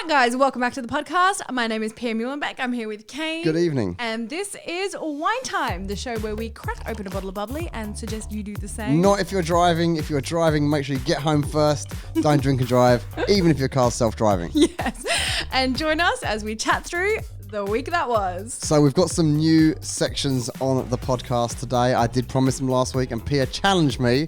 Right, guys, welcome back to the podcast. My name is Muehlenbeck. I'm here with Kane. Good evening. And this is Wine Time, the show where we crack open a bottle of bubbly and suggest you do the same. Not if you're driving. If you're driving, make sure you get home first. Don't drink and drive, even if your car's self-driving. Yes. And join us as we chat through the week that was. So we've got some new sections on the podcast today. I did promise them last week and Pia challenged me.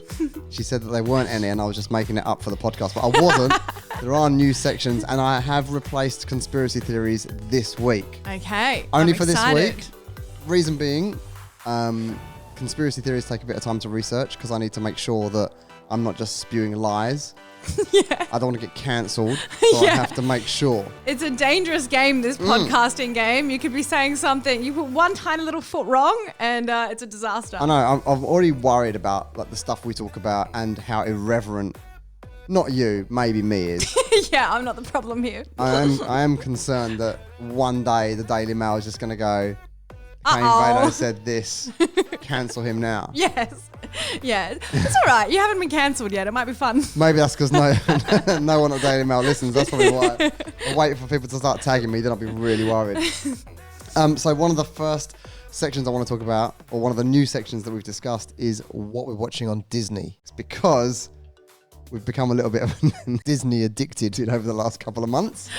She said that they weren't any and I was just making it up for the podcast, but I wasn't. There are new sections and I have replaced conspiracy theories this week. Okay. Only I'm for excited. this week. Reason being, conspiracy theories take a bit of time to research because I need to make sure that I'm not just spewing lies. Yeah. I don't want to get cancelled, so Yeah. I have to make sure. It's a dangerous game, this podcasting game. You could be saying something, you put one tiny little foot wrong and it's a disaster. I know, I'm already worried about like the stuff we talk about and how irreverent, not you, maybe me is. Yeah, I'm not the problem here. I am concerned that one day the Daily Mail is just going to go, Kane Uh-oh. Vado said this, cancel him now. Yes. Yeah. It's all right. You haven't been cancelled yet. It might be fun. Maybe that's because no one at Daily Mail listens. That's probably why. I wait for people to start tagging me, then I'll be really worried. So one of the first sections I want to talk about, or one of the new sections that we've discussed, is what we're watching on Disney. It's because we've become a little bit of Disney addicted over the last couple of months.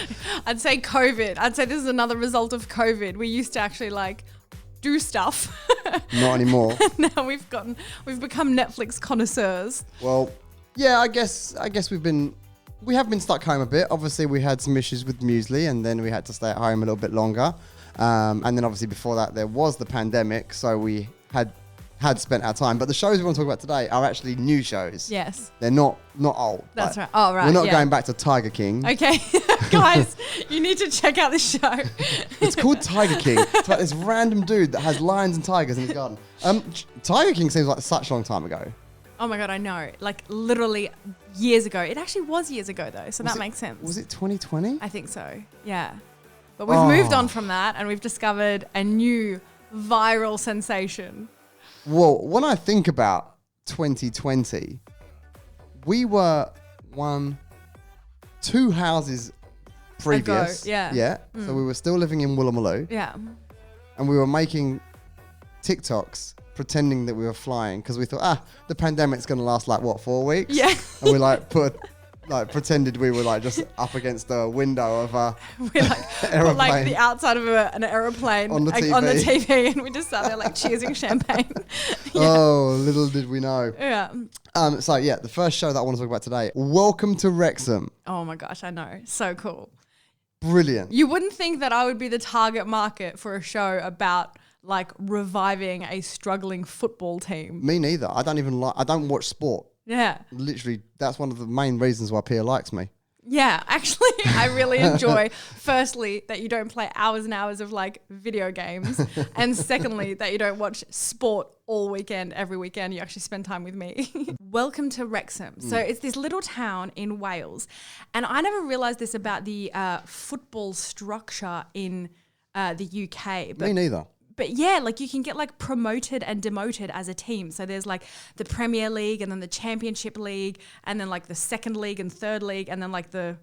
I'd say COVID. I'd say this is another result of COVID. We used to actually do stuff. Not anymore. Now we've become Netflix connoisseurs. Well, yeah, I guess we have been stuck home a bit. Obviously, we had some issues with muesli, and then we had to stay at home a little bit longer. And then obviously before that, there was the pandemic, so we had spent our time. But the shows we want to talk about today are actually new shows. Yes. They're not old. That's right. Oh, right. We're not yeah. going back to Tiger King. Okay. Guys, you need to check out this show. It's called Tiger King. It's like this random dude that has lions and tigers in his garden. Tiger King seems like such a long time ago. Oh my God, I know. Like literally years ago. It actually was years ago though, so that makes sense. Was it 2020? I think so. Yeah. But we've moved on from that and we've discovered a new viral sensation. Well, when I think about 2020, we were 2 houses previous. Ago, yeah. Yeah. So we were still living in Woolloomooloo. Yeah. And we were making TikToks pretending that we were flying because we thought, the pandemic's going to last 4 weeks? Yeah. And we pretended we were just up against the window of a aeroplane. The outside of an aeroplane on the TV and we just sat there cheersing champagne. Yeah. Oh, little did we know. Yeah. So yeah, the first show that I want to talk about today, Welcome to Wrexham. Oh my gosh, I know. So cool. Brilliant. You wouldn't think that I would be the target market for a show about reviving a struggling football team. Me neither. I don't watch sport. Yeah. Literally, that's one of the main reasons why Pia likes me. Yeah, actually, I really enjoy, firstly, that you don't play hours and hours of video games. And secondly, that you don't watch sport all weekend, every weekend. You actually spend time with me. Welcome to Wrexham. So it's this little town in Wales. And I never realised this about the football structure in the UK. Me neither. But yeah, you can get promoted and demoted as a team. So there's the Premier League and then the Championship League and then the second league and third league and then the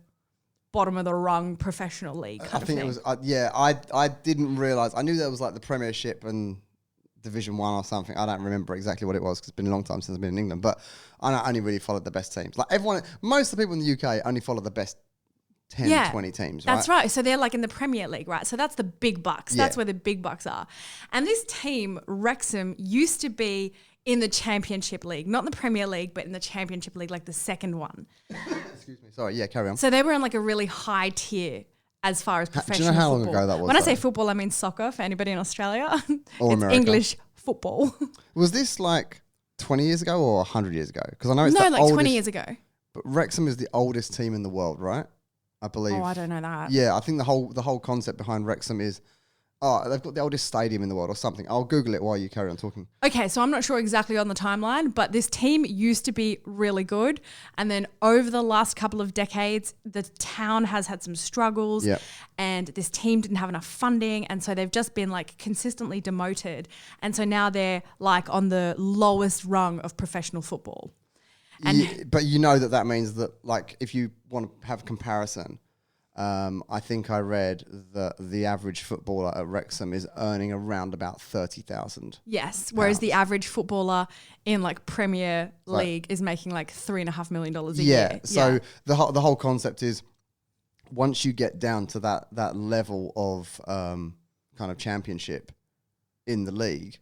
bottom of the rung professional league kind of thing. It was, I didn't realise. I knew there was the Premiership and Division 1 or something. I don't remember exactly what it was because it's been a long time since I've been in England. But I only really followed the best teams. Most of the people in the UK only follow the best 10, 20 teams, right? That's right. So they're in the Premier League, right? So that's the big bucks. Yeah. That's where the big bucks are. And this team, Wrexham, used to be in the Championship League, not in the Premier League, but in the Championship League, the second one. Excuse me. Sorry. Yeah, carry on. So they were in a really high tier as far as professional Do you know how football. long ago that was? When I say football, I mean soccer for anybody in Australia. Or it's America. English football. Was this 20 years ago or 100 years ago? Because I know it's No, the oldest, 20 years ago. But Wrexham is the oldest team in the world, right? I believe. Oh, I don't know that. Yeah, I think the whole concept behind Wrexham is, they've got the oldest stadium in the world or something. I'll Google it while you carry on talking. Okay, so I'm not sure exactly on the timeline, but this team used to be really good. And then over the last couple of decades, the town has had some struggles. Yep. And this team didn't have enough funding. And so they've just been consistently demoted. And so now they're on the lowest rung of professional football. And But you know that means that if you want to have comparison, I think I read that the average footballer at Wrexham is earning around about 30,000. Yes, whereas the average footballer in like Premier League is making like $3.5 million a year. So the whole concept is once you get down to that level of kind of championship in the league,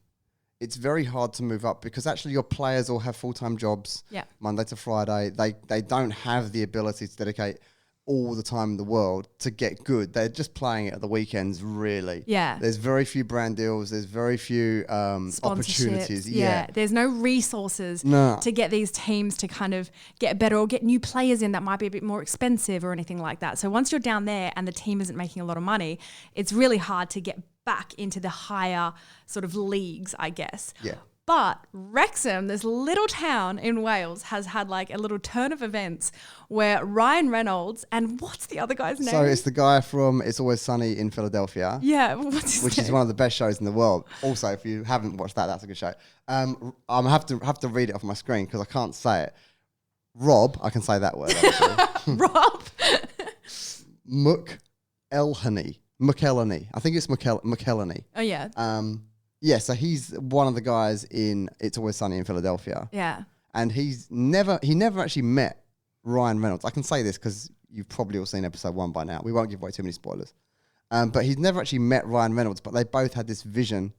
it's very hard to move up because actually your players all have full-time jobs Monday to Friday. They don't have the ability to dedicate all the time in the world to get good. They're just playing it at the weekends, really. Yeah. There's very few brand deals. There's very few opportunities. Yeah. There's no resources to get these teams to kind of get better or get new players in that might be a bit more expensive or anything like that. So once you're down there and the team isn't making a lot of money, it's really hard to get back into the higher sort of leagues, I guess. Yeah. But Wrexham, this little town in Wales, has had like a little turn of events where Ryan Reynolds and what's the other guy's name? So it's the guy from It's Always Sunny in Philadelphia. Yeah, what's his which name? is one of the best shows in the world. Also, if you haven't watched that, that's a good show. I'm have to read it off my screen because I can't say it. Rob, I can say that word. Rob. McElhenney. I think it's McElhenney. Oh yeah. Yeah, so he's one of the guys in It's Always Sunny in Philadelphia. Yeah. And he never actually met Ryan Reynolds. I can say this because you've probably all seen episode 1 by now. We won't give away too many spoilers. But he's never actually met Ryan Reynolds, but they both had this vision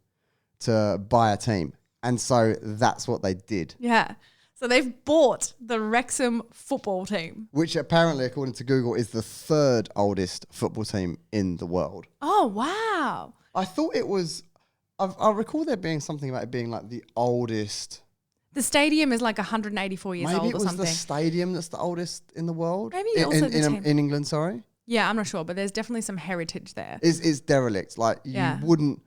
to buy a team. And so that's what they did. Yeah. So they've bought the Wrexham football team. Which apparently, according to Google, is the 3rd oldest football team in the world. Oh, wow. I thought it was... I recall there being something about it being like the oldest... The stadium is like 184 years old or something. Maybe it was the stadium that's the oldest in the world? Maybe also the team. In England, sorry? Yeah, I'm not sure, but there's definitely some heritage there. It's derelict. Like, you wouldn't...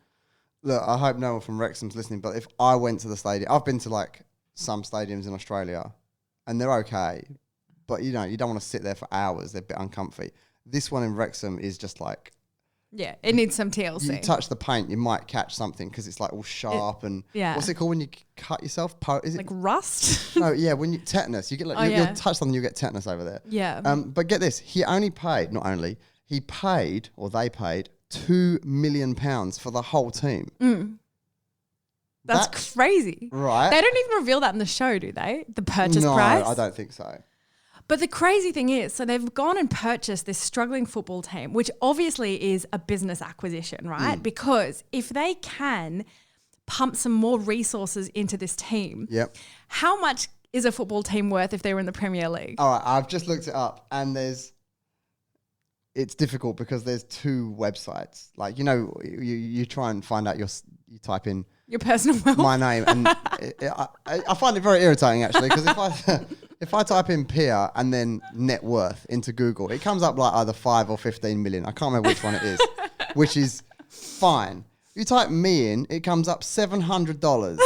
Look, I hope no one from Wrexham's listening, but if I went to the stadium... I've been to like some stadiums in Australia and they're okay, but you know, you don't want to sit there for hours. They're a bit uncomfy. This one in Wrexham is just like... Yeah, it needs some TLC. You touch the paint, you might catch something because it's like all sharp and what's it called when you cut yourself? Is it like rust? No, yeah, when you tetanus, you get like you'll touch something, you get tetanus over there. Yeah. But get this, he paid £2 million for the whole team. That's crazy, right? They don't even reveal that in the show, do they? The purchase price? No, I don't think so. But the crazy thing is, so they've gone and purchased this struggling football team, which obviously is a business acquisition, right? Because if they can pump some more resources into this team, how much is a football team worth if they were in the Premier League? All right, I've just looked it up and it's difficult because there's 2 websites. Like, you know, you try and find out you type in your personal wealth. My name, and I find it very irritating actually because if I type in Pia and then net worth into Google, it comes up like either 5 or 15 million. I can't remember which one it is, which is fine. You type me in, it comes up $700.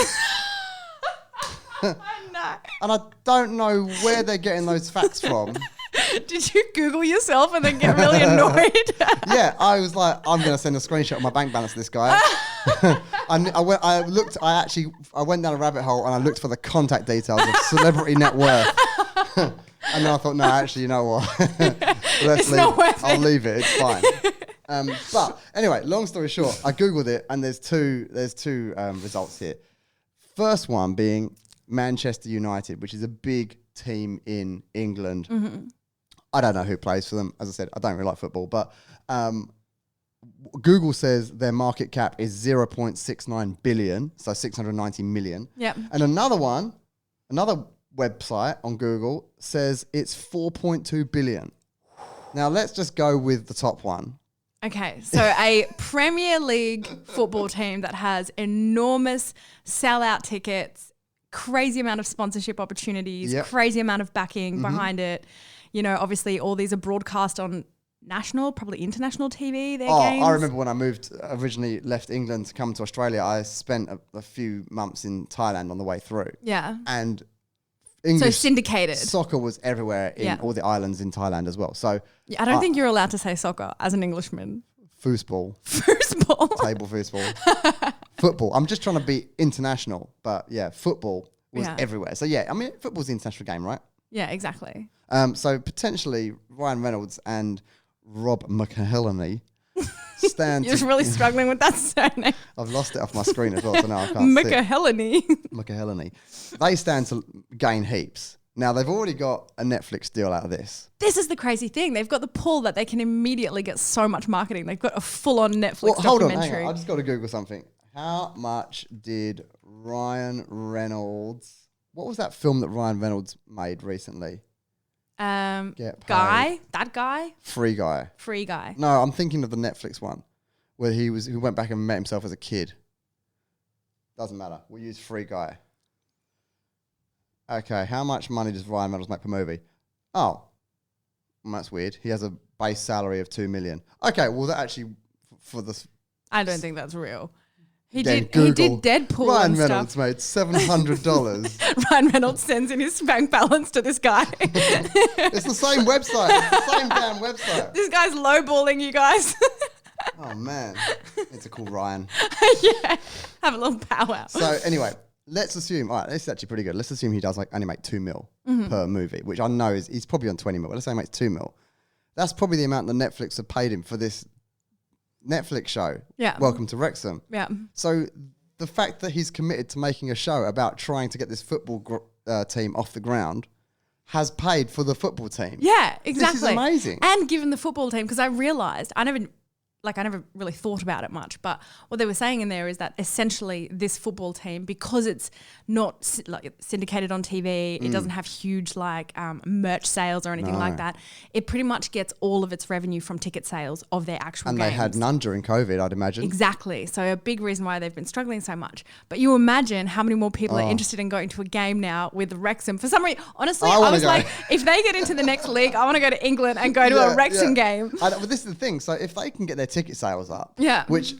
I know. And I don't know where they're getting those facts from. Did you Google yourself and then get really annoyed? Yeah, I was like, I'm going to send a screenshot of my bank balance to this guy. I went down a rabbit hole and I looked for the contact details of Celebrity Net Worth. And then I thought, no, actually, you know what? I'll leave it. It's fine. But anyway, long story short, I Googled it and there's two results here. First one being Manchester United, which is a big team in England. Mm-hmm. I don't know who plays for them. As I said, I don't really like football, but Google says their market cap is 0.69 billion, so 690 million. Yep. And another website on Google says it's 4.2 billion. Now let's just go with the top one. Okay, so a Premier League football team that has enormous sellout tickets, crazy amount of sponsorship opportunities, crazy amount of backing behind it. You know, obviously all these are broadcast on national, probably international TV, their games. I remember when I originally left England to come to Australia, I spent a few months in Thailand on the way through. Yeah. And English syndicated soccer was everywhere in all the islands in Thailand as well. So I don't think you're allowed to say soccer as an Englishman. Foosball. Table foosball. Football. I'm just trying to be international, but yeah, football was everywhere. So yeah, I mean, football's the international game, right? Yeah, exactly. So potentially Ryan Reynolds and Rob Muehlenbeck stand You're just really struggling with that surname. I've lost it off my screen as well, so now I can't see it. Muehlenbeck. They stand to gain heaps. Now, they've already got a Netflix deal out of this. This is the crazy thing. They've got the pull that they can immediately get so much marketing. They've got a full-on Netflix Hold on, documentary. hang on. I just got to Google something. How much did Ryan Reynolds... What was that film that Ryan Reynolds made recently? Guy? That guy? Free Guy. Free Guy. No, I'm thinking of the Netflix one where he went back and met himself as a kid. Doesn't matter. We'll use Free Guy. Okay, how much money does Ryan Reynolds make per movie? Oh, well, that's weird. He has a base salary of $2 million. Okay, well, that actually for the... I don't think that's real. He Again, did Deadpool Ryan and Reynolds stuff. made $700. Ryan Reynolds sends in his bank balance to this guy. It's the same website. It's the same damn website. This guy's lowballing you guys. Oh, man. It's a cool Ryan. Yeah, have a little powwow. So, anyway, let's assume... All right, this is actually pretty good. Let's assume he does only make $2 million per movie, which I know he's probably on $20 million. Let's say he makes $2 million. That's probably the amount that Netflix have paid him for this Netflix show. Yeah. Welcome to Wrexham. Yeah. So the fact that he's committed to making a show about trying to get this football team off the ground has paid for the football team. Yeah, exactly. This is amazing. And given the football team, because I realised, I never really thought about it much, but what they were saying in there is that essentially this football team, because it's not syndicated on TV, it doesn't have huge merch sales or anything like that. It pretty much gets all of its revenue from ticket sales of their actual games. And they had none during COVID, I'd imagine. Exactly. So a big reason why they've been struggling so much. But you imagine how many more people are interested in going to a game now with Wrexham. For some reason, honestly, I was like, if they get into the next league, I want to go to England and go to a Wrexham game. But this is the thing. So if they can get their ticket sales up, which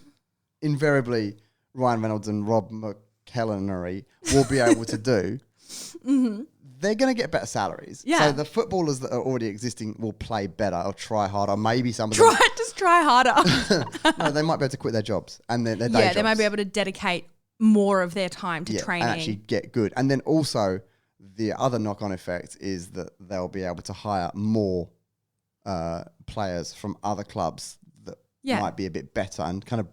invariably Ryan Reynolds and Rob McElhenney will be able to do, they're going to get better salaries. Yeah. So the footballers that are already existing will play better or try harder. Maybe some of them... Just try harder. No, they might be able to quit their jobs and their day jobs. They might be able to dedicate more of their time to training. And actually get good. And then also the other knock-on effect is that they'll be able to hire more players from other clubs that might be a bit better, and kind of,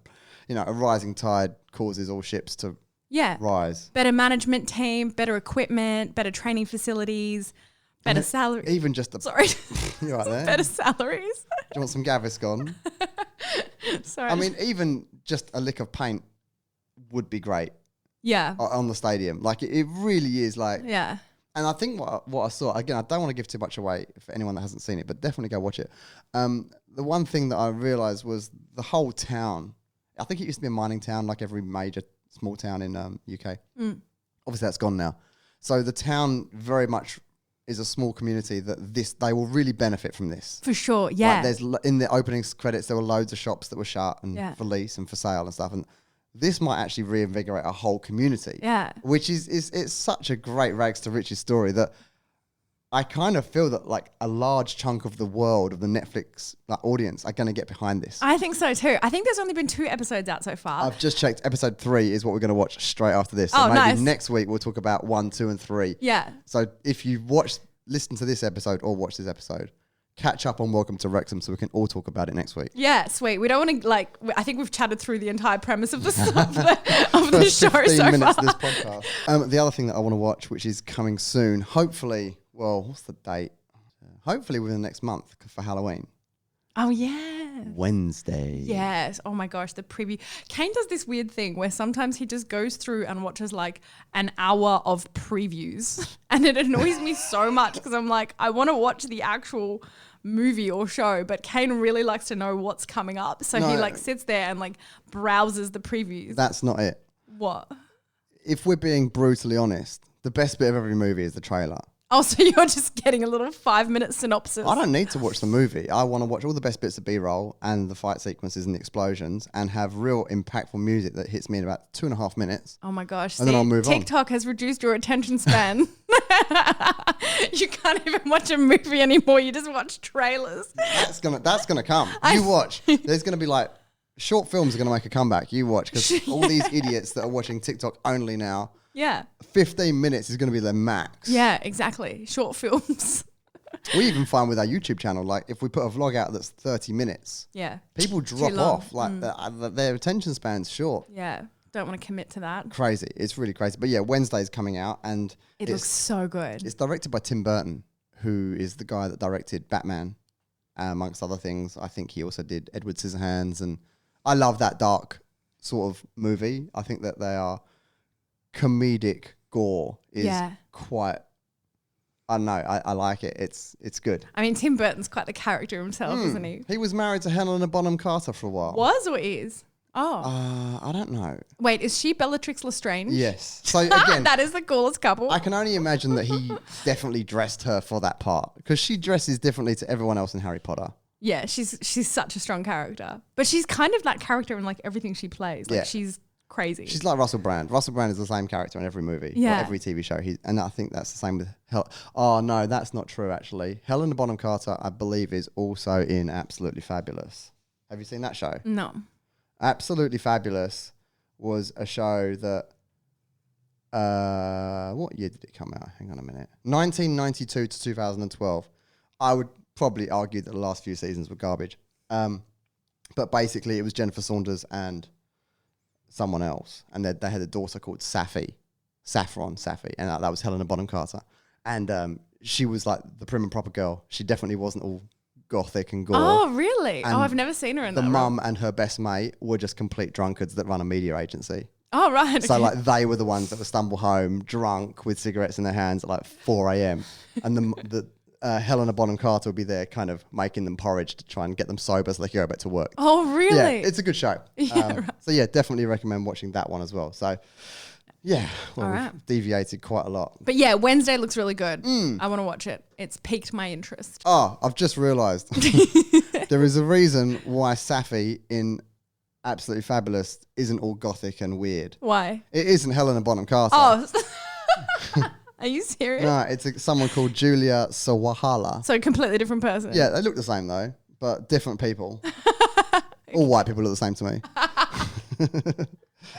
a rising tide causes all ships to rise. Better management team, better equipment, better training facilities, better salaries. Even just you're right there. Better salaries. Do you want some Gaviscon? Sorry. I mean, even just a lick of paint would be great. Yeah. On the stadium. Like, it really is like... Yeah. And I think what I saw, again, I don't want to give too much away for anyone that hasn't seen it, but definitely go watch it. The one thing that I realised was the whole town. I think it used to be a mining town, like every major small town in UK. Obviously, that's gone now. So the town very much is a small community that they will really benefit from this. For sure, yeah. Like in the opening credits, there were loads of shops that were shut and for lease and for sale and stuff. And this might actually reinvigorate a whole community. Yeah. Which it's such a great rags to riches story that I kind of feel that like a large chunk of the world of the Netflix audience are going to get behind this. I think so too. I think there's only been 2 episodes out so far. I've just checked. Episode 3 is what we're going to watch straight after this. So maybe next week we'll talk about 1, 2 and 3. Yeah. So if you listen to this episode or watch this episode, catch up on Welcome to Wrexham so we can all talk about it next week. Yeah, sweet. We don't want to I think we've chatted through the entire premise of the show 15 minutes far. of this podcast. The other thing that I want to watch, which is coming soon, hopefully, what's the date? Hopefully within the next month for Halloween. Oh, yeah. Wednesday. Yes. Oh, my gosh. The preview. Kane does this weird thing where sometimes he just goes through and watches like an hour of previews. And it annoys me so much because I'm like, I want to watch the actual movie or show, but Kane really likes to know what's coming up. So he sits there and browses the previews. That's not it. What? If we're being brutally honest, the best bit of every movie is the trailer. Oh, so you're just getting a little 5-minute synopsis. I don't need to watch the movie. I want to watch all the best bits of B-roll and the fight sequences and the explosions and have real impactful music that hits me in about 2.5 minutes. Oh my gosh. And then I'll move on. TikTok has reduced your attention span. You can't even watch a movie anymore. You just watch trailers. That's gonna come. You watch. There's gonna be short films are gonna make a comeback. You watch, because all these idiots that are watching TikTok only now. Yeah. 15 minutes is going to be their max. Yeah, exactly. Short films. We even find with our YouTube channel, like if we put a vlog out that's 30 minutes, people drop off. Like their attention span's short. Yeah. Don't want to commit to that. Crazy. It's really crazy. But yeah, Wednesday's coming out and it looks so good. It's directed by Tim Burton, who is the guy that directed Batman, amongst other things. I think he also did Edward Scissorhands, and I love that dark sort of movie. I think that they are comedic gore is quite, I don't know, I like it. It's good. I mean, Tim Burton's quite the character himself, isn't he? He was married to Helena Bonham Carter for a while. Was or is? Oh. I don't know. Wait, is she Bellatrix Lestrange? Yes. So again, that is the coolest couple. I can only imagine that he definitely dressed her for that part because she dresses differently to everyone else in Harry Potter. Yeah, she's such a strong character. But she's kind of that character in like everything she plays. Like she's crazy. She's like Russell Brand. Russell Brand is the same character in every movie or every TV show. And I think that's the same with Oh, no, that's not true, actually. Helena Bonham Carter, I believe, is also in Absolutely Fabulous. Have you seen that show? No. Absolutely Fabulous was a show that... what year did it come out? Hang on a minute. 1992 to 2012. I would probably argue that the last few seasons were garbage. But basically, it was Jennifer Saunders and someone else. And they had a daughter called Saffy, and that was Helena Bonham Carter. And she was like the prim and proper girl. She definitely wasn't all gothic and gore. Oh, really? And I've never seen her in that. The mum and her best mate were just complete drunkards that run a media agency. Oh, right. So like they were the ones that would stumble home drunk with cigarettes in their hands at like 4 a.m. And the Helena Bonham Carter would be there kind of making them porridge to try and get them sober so they could go back to work. Oh, really? Yeah, it's a good show. Right. So yeah, definitely recommend watching that one as well. So yeah, well, we've deviated quite a lot. But yeah, Wednesday looks really good. I want to watch it. It's piqued my interest. Oh, I've just realised there is a reason why Saffy in Absolutely Fabulous isn't all gothic and weird. Why? It isn't Helena Bonham Carter. Oh, are you serious? No, it's someone called Julia Sawahala. So a completely different person. Yeah, they look the same though, but different people. All white people look the same to me.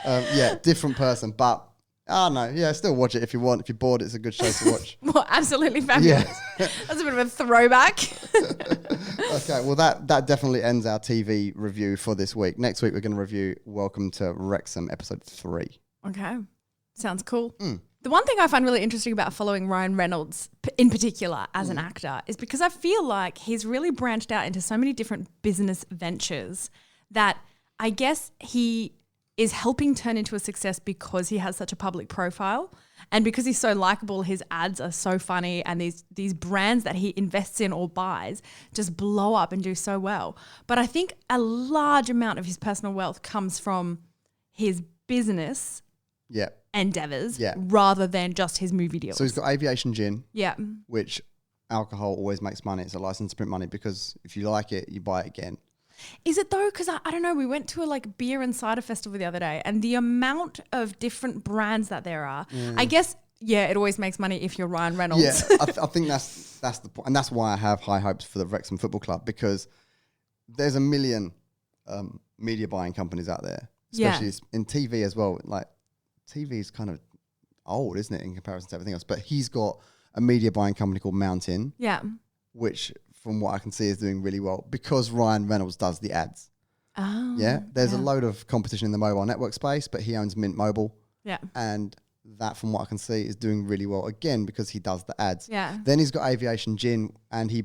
Yeah, different person, but I don't know. Yeah, still watch it if you want. If you're bored, it's a good show to watch. Well, Absolutely Fabulous. Yeah. That's a bit of a throwback. Okay, well that definitely ends our TV review for this week. Next week we're going to review Welcome to Wrexham episode 3. Okay, sounds cool. The one thing I find really interesting about following Ryan Reynolds in particular as an actor is because I feel like he's really branched out into so many different business ventures that I guess he is helping turn into a success because he has such a public profile and because he's so likable. His ads are so funny and these brands that he invests in or buys just blow up and do so well. But I think a large amount of his personal wealth comes from his business endeavors rather than just his movie deals. So he's got Aviation Gin, which alcohol always makes money. It's a license to print money because if you like it, you buy it again. Is it though? Because I don't know. We went to a beer and cider festival the other day, and the amount of different brands that there are. I guess it always makes money if you're Ryan Reynolds. Yeah, I think that's the point, and that's why I have high hopes for the Wrexham Football Club because there's a million media buying companies out there, especially in TV as well. Like TV is kind of old, isn't it, in comparison to everything else? But he's got a media buying company called Mountain, which, from what I can see, is doing really well because Ryan Reynolds does the ads. Oh. Yeah. There's a load of competition in the mobile network space, but he owns Mint Mobile. Yeah. And that, from what I can see, is doing really well again because he does the ads. Yeah. Then he's got Aviation Gin and he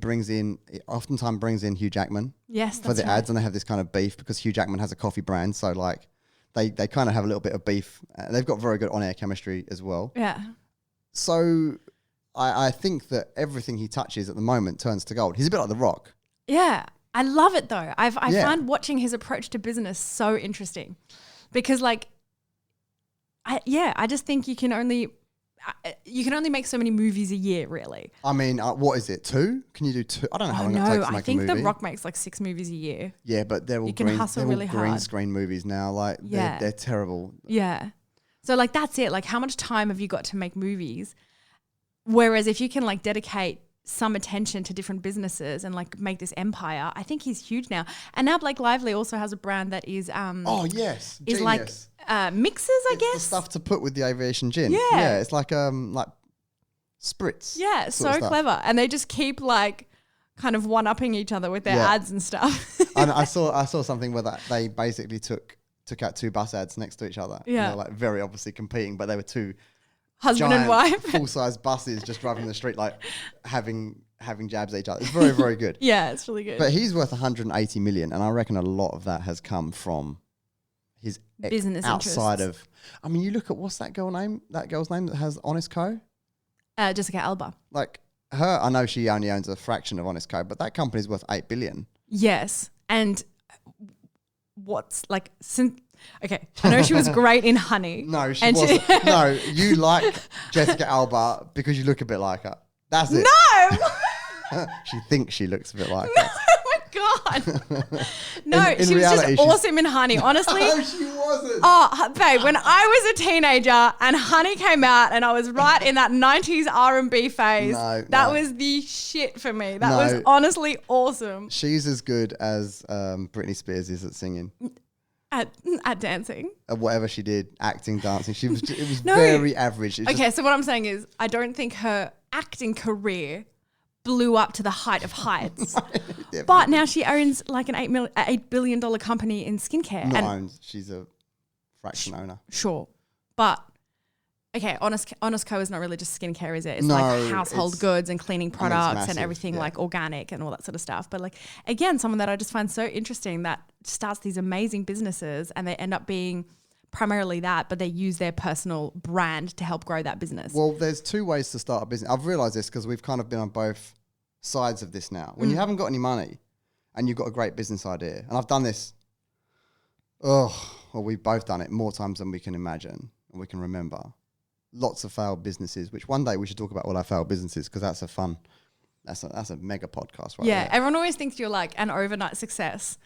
oftentimes brings in Hugh Jackman. Yes, for the ads, and they have this kind of beef because Hugh Jackman has a coffee brand. So like they kind of have a little bit of beef. They've got very good on-air chemistry as well. Yeah. So I think that everything he touches at the moment turns to gold. He's a bit like The Rock. Yeah. I love it though. I find watching his approach to business so interesting because I just think you can only make so many movies a year, really. I mean, what is it, 2? Can you do 2? I don't know how long it takes to make a movie. I think The Rock makes like 6 movies a year. Yeah, but they're all green screen movies now. Like they're terrible. Yeah. So like that's it. Like how much time have you got to make movies? Whereas if you can like dedicate some attention to different businesses and like make this empire, I think he's huge now. And now Blake Lively also has a brand that is yes, is genius. Like mixes, I guess. The stuff to put with the Aviation Gin. Yeah. It's like spritz. Yeah, sort so of stuff. clever. And they just keep like kind of one-upping each other with their ads and stuff. And I saw something where they basically took out 2 bus ads next to each other. Yeah. And they were like very obviously competing, but they were 2 Husband and wife. full-size buses just driving the street, like having jabs at each other. It's very, very good. Yeah, it's really good. But he's worth 180 million, and I reckon a lot of that has come from his Business outside interests. of. I mean, you look at what's that girl's name that has Honest Co. Jessica Alba. Like her, I know she only owns a fraction of Honest Co, but that company's worth 8 billion. Yes. And what's like, okay, I know she was great in Honey. No, she wasn't. No, you like Jessica Alba because you look a bit like her. That's it. No! She thinks she looks a bit like her. Oh my God. No, In she was reality, just awesome in Honey, honestly. No, she wasn't. Oh, babe, when I was a teenager and Honey came out and I was right in that 90s R&B phase, that was the shit for me. That was honestly awesome. She's as good as Britney Spears is at singing. At dancing. At whatever she did, acting, dancing. It was very average. Okay, so what I'm saying is I don't think her acting career blew up to the height of heights. But now she owns like an $8 billion company in skincare. Not owns. She's a fraction owner. Sure. But, okay, Honest Co is not really just skincare, is it? It's No, like household goods and cleaning products massive, and everything like organic and all that sort of stuff. But like, again, someone that I just find so interesting that starts these amazing businesses and they end up being primarily that, but they use their personal brand to help grow that business. Well, there's 2 ways to start a business. I've realised this because we've kind of been on both sides of this now. When you haven't got any money and you've got a great business idea, and I've done this, we've both done it more times than we can imagine and we can remember. Lots of failed businesses, which one day we should talk about all our failed businesses because that's a mega podcast, right? Yeah, there. everyone always thinks you're like an overnight success,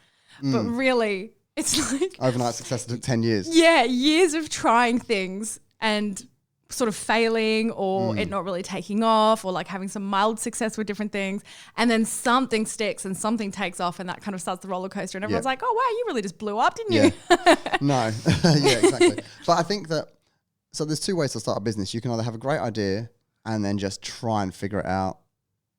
but really it's like overnight success took 10 years. Yeah, years of trying things and sort of failing or it not really taking off or like having some mild success with different things. And then something sticks and something takes off and that kind of starts the roller coaster and everyone's like, oh, wow, you really just blew up, didn't you? No. Yeah, exactly. But I think that, so there's 2 ways to start a business. You can either have a great idea and then just try and figure it out.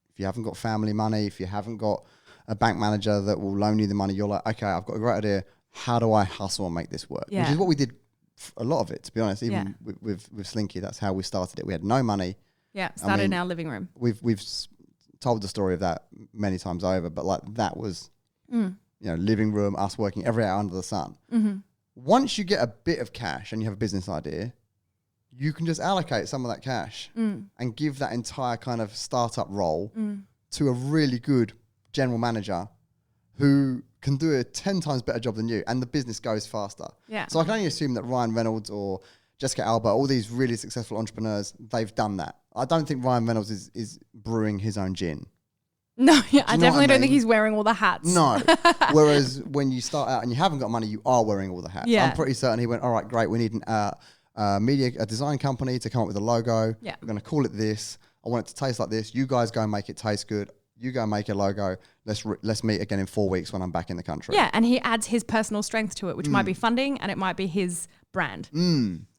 If you haven't got family money, if you haven't got a bank manager that will loan you the money, you're like, okay, I've got a great idea. How do I hustle and make this work? Yeah. Which is what we did a lot of it, to be honest. Even with Slinky, that's how we started it. We had no money. Yeah, started in our living room. We've told the story of that many times over, but like that was, living room, us working every hour under the sun. Mm-hmm. Once you get a bit of cash and you have a business idea, you can just allocate some of that cash and give that entire kind of startup role to a really good general manager who can do a 10 times better job than you, and the business goes faster. Yeah. So I can only assume that Ryan Reynolds or Jessica Alba, all these really successful entrepreneurs, they've done that. I don't think Ryan Reynolds is brewing his own gin. No, I definitely don't mean? think he's wearing all the hats. No. Whereas when you start out and you haven't got money, you are wearing all the hats. Yeah. I'm pretty certain he went, all right, great, we need a design company to come up with a logo. Yeah. We're going to call it this. I want it to taste like this. You guys go and make it taste good. You go and make a logo. Let's meet again in 4 weeks when I'm back in the country. Yeah, and he adds his personal strength to it, which might be funding and it might be his brand.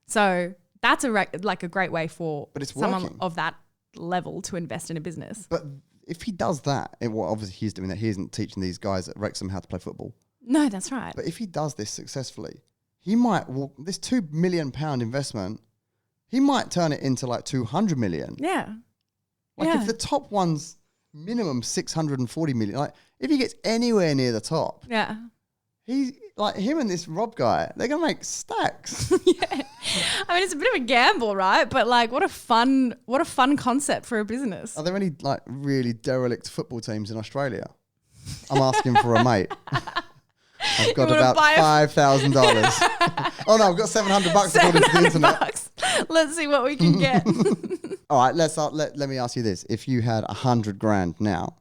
So that's a great way for someone of that level to invest in a business. But if he does that, obviously he's doing that. He isn't teaching these guys at Wrexham how to play football. No, that's right. But if he does this successfully, he might, this £2 million investment, he might turn it into like 200 million. Yeah. If the top one's minimum 640 million, like if he gets anywhere near the top, he's like him and this Rob guy, they're going to make stacks. Yeah. I mean, it's a bit of a gamble, right? But like, what a fun concept for a business. Are there any like really derelict football teams in Australia? I'm asking for a mate. I've got about $5,000. Oh no, I've got $700 according to the internet. Let's see what we can get. All right, let me ask you this: if you had $100,000 now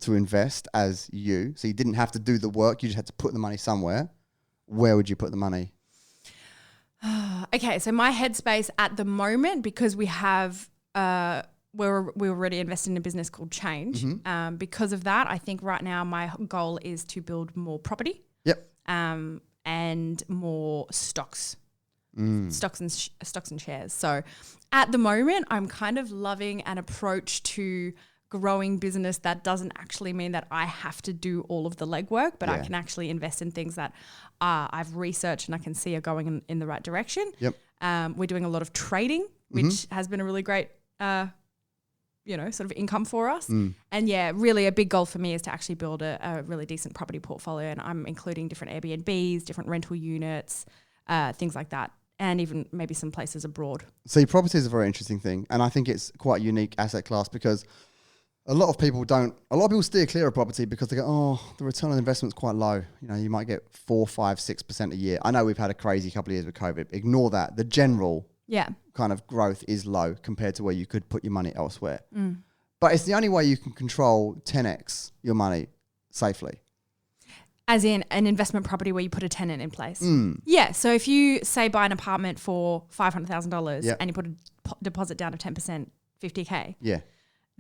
to invest as you, so you didn't have to do the work, you just had to put the money somewhere, where would you put the money? Okay, so my headspace at the moment, because we have we're already invested in a business called Change. Mm-hmm. Because of that, I think right now my goal is to build more property. Yep. And more stocks. stocks and shares. So at the moment, I'm kind of loving an approach to growing business that doesn't actually mean that I have to do all of the legwork, but I can actually invest in things that I've researched and I can see are going in the right direction. Yep. We're doing a lot of trading, which has been a really great, sort of income for us. And yeah, really a big goal for me is to actually build a really decent property portfolio. And I'm including different Airbnbs, different rental units, things like that. And even maybe some places abroad. So your property is a very interesting thing. And I think it's quite a unique asset class because a lot of people steer clear of property because they go, oh, the return on investment is quite low. You know, you might get 4, 5, 6% a year. I know we've had a crazy couple of years with COVID. Ignore that. The general kind of growth is low compared to where you could put your money elsewhere. But it's the only way you can control 10x your money safely. As in an investment property where you put a tenant in place. Yeah. So if you say buy an apartment for $500,000 and you put a deposit down of 10%, $50K. Yeah.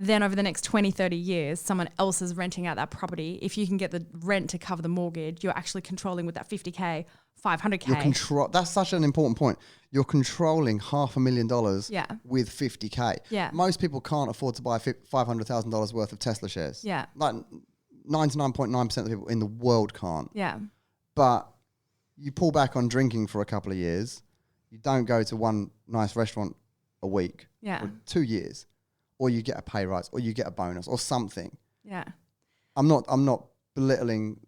Then over the next 20, 30 years, someone else is renting out that property. If you can get the rent to cover the mortgage, you're actually controlling with that 50K, 500K. That's such an important point. You're controlling $500,000 with 50K. Yeah. Most people can't afford to buy $500,000 worth of Tesla shares. Yeah. Like 99.9% of the people in the world can't. Yeah. But you pull back on drinking for a couple of years. You don't go to one nice restaurant a week. Yeah. Or 2 years. Or you get a pay rise, or you get a bonus, or something. Yeah. I'm not belittling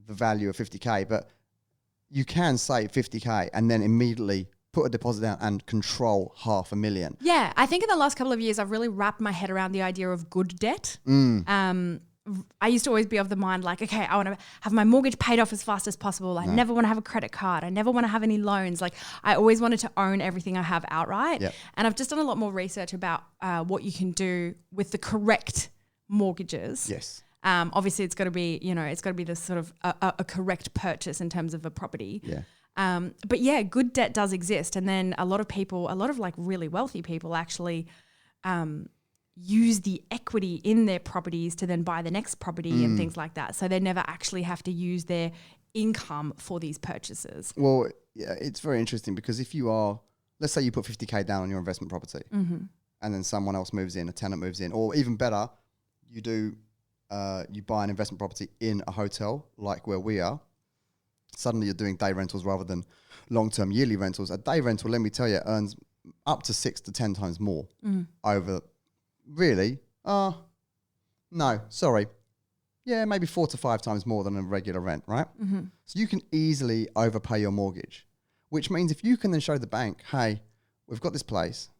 the value of 50K, but you can save 50K and then immediately put a deposit down and control $500,000. Yeah, I think in the last couple of years, I've really wrapped my head around the idea of good debt. I used to always be of the mind like, okay, I want to have my mortgage paid off as fast as possible. I never want to have a credit card. I never want to have any loans. Like I always wanted to own everything I have outright. Yep. And I've just done a lot more research about what you can do with the correct mortgages. Yes. Obviously it's got to be, it's got to be the sort of a correct purchase in terms of a property. Yeah. But yeah, good debt does exist. And then a lot of like really wealthy people actually, use the equity in their properties to then buy the next property and things like that. So they never actually have to use their income for these purchases. Well, yeah, it's very interesting because if you are, let's say you put 50K down on your investment property and then someone else moves in, a tenant moves in, or even better, you buy an investment property in a hotel like where we are. Suddenly you're doing day rentals rather than long-term yearly rentals. A day rental, let me tell you, earns up to 6 to 10 times more over. Really? No, sorry. Yeah, maybe 4 to 5 times more than a regular rent, right? So you can easily overpay your mortgage, which means if you can then show the bank, hey, we've got this place,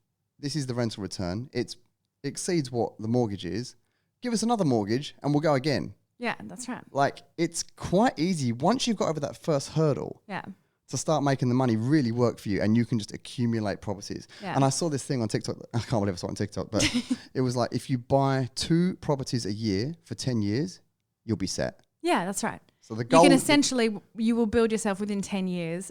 this is the rental return, it exceeds what the mortgage is, give us another mortgage and we'll go again. Yeah, that's right. Like it's quite easy once you've got over that first hurdle. Yeah. To start making the money really work for you and you can just accumulate properties. Yeah. And I saw this thing on TikTok. I can't believe I saw it on TikTok, but it was like if you buy 2 properties a year for 10 years, you'll be set. Yeah, that's right. So the goal... You can essentially, you will build yourself within 10 years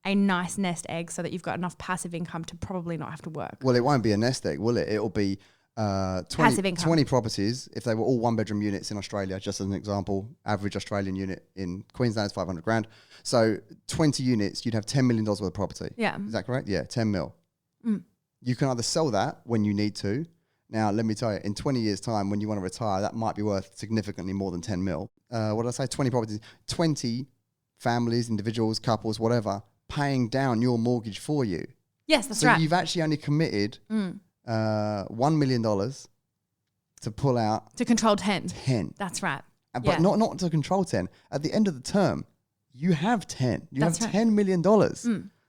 a nice nest egg so that you've got enough passive income to probably not have to work. Well, it won't be a nest egg, will it? It'll be 20 properties. If they were all 1-bedroom units in Australia, just as an example, average Australian unit in Queensland is 500 grand. So 20 units, you'd have $10 million worth of property. Yeah. Is that correct? Yeah, 10 mil. You can either sell that when you need to. Now, let me tell you, in 20 years' time, when you want to retire, that might be worth significantly more than 10 mil. What did I say? 20 properties, 20 families, individuals, couples, whatever, paying down your mortgage for you. Yes, that's right. So you've actually only committed $1 million to pull out. To control 10. 10. That's right. But not to control 10. At the end of the term, you have 10. You That's have right. $10 million.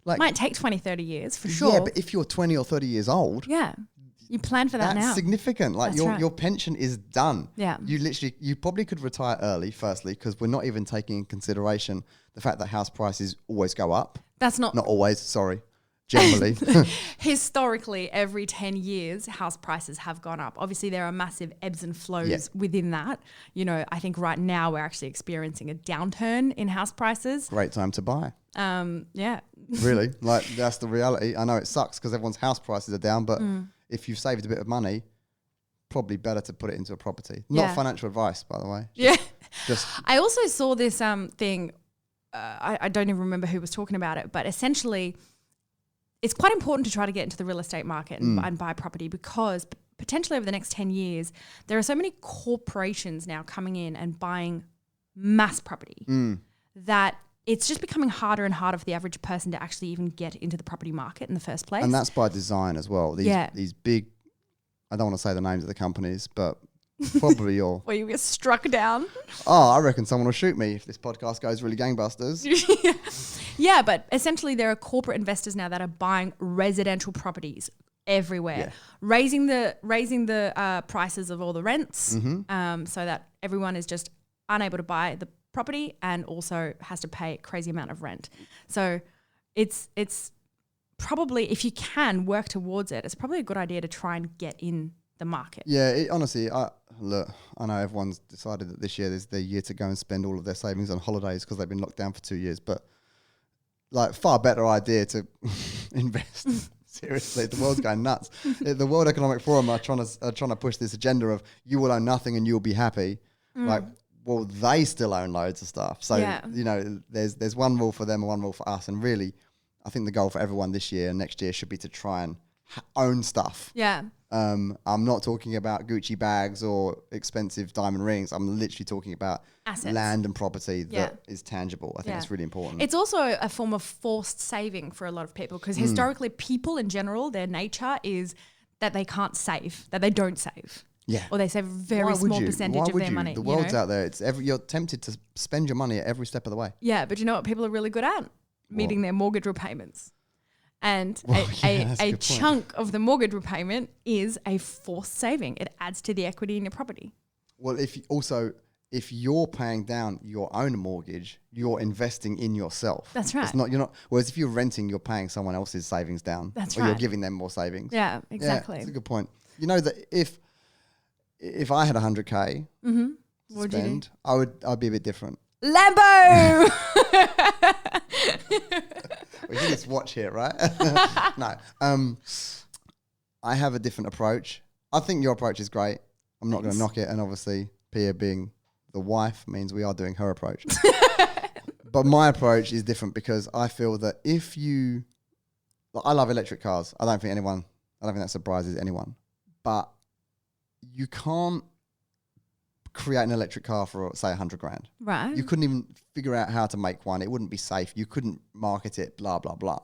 Like, might take 20, 30 years for sure. Yeah, but if you're 20 or 30 years old, you plan for that that's now. significant. Like your pension is done. Yeah. You probably could retire early, firstly, because we're not even taking in consideration the fact that house prices always go up. That's not always, sorry. Generally. Historically, every 10 years, house prices have gone up. Obviously, there are massive ebbs and flows within that. You know, I think right now we're actually experiencing a downturn in house prices. Great time to buy. Yeah. Really? Like, that's the reality. I know it sucks because everyone's house prices are down, but if you've saved a bit of money, probably better to put it into a property. Not financial advice, by the way. I also saw this thing, I don't even remember who was talking about it, but essentially it's quite important to try to get into the real estate market and buy property, because potentially over the next 10 years, there are so many corporations now coming in and buying mass property that it's just becoming harder and harder for the average person to actually even get into the property market in the first place. And that's by design as well. These big, I don't want to say the names of the companies, but probably your... Where you get struck down. Oh, I reckon someone will shoot me if this podcast goes really gangbusters. Yeah, but essentially there are corporate investors now that are buying residential properties everywhere, raising the prices of all the rents, so that everyone is just unable to buy the property and also has to pay a crazy amount of rent. So it's probably, if you can work towards it, it's probably a good idea to try and get in the market. Yeah, honestly, I know everyone's decided that this year is their year to go and spend all of their savings on holidays because they've been locked down for 2 years, but like far better idea to invest. Seriously, the world's going nuts. The World Economic Forum are trying to push this agenda of you will own nothing and you'll be happy. Like, well, they still own loads of stuff. So, you know, there's one rule for them and one rule for us. And really, I think the goal for everyone this year and next year should be to try and own stuff. Yeah. I'm not talking about Gucci bags or expensive diamond rings. I'm literally talking about assets, land and property that is tangible. I think it's really important. It's also a form of forced saving for a lot of people, because historically people in general, their nature is that they can't save, that they don't save. Yeah. Or they save a very small percentage of their money. The world's out there. You're tempted to spend your money at every step of the way. Yeah, but you know what people are really good at? Meeting their mortgage repayments. And a chunk of the mortgage repayment is a forced saving. It adds to the equity in your property. Well, if you're paying down your own mortgage, you're investing in yourself. That's right. Whereas if you're renting, you're paying someone else's savings down. That's or right. You're giving them more savings. Yeah, exactly. Yeah, that's a good point. You know that if I had 100K to spend, I'd be a bit different. Lambo! We see this watch here, right? No. I have a different approach. I think your approach is great. I'm not going to knock it. And obviously, Pia being the wife means we are doing her approach. But my approach is different because I feel that I love electric cars. I don't think that surprises anyone. But you can't create an electric car for, say, 100 grand. Right. You couldn't even figure out how to make one. It wouldn't be safe. You couldn't market it, blah, blah, blah.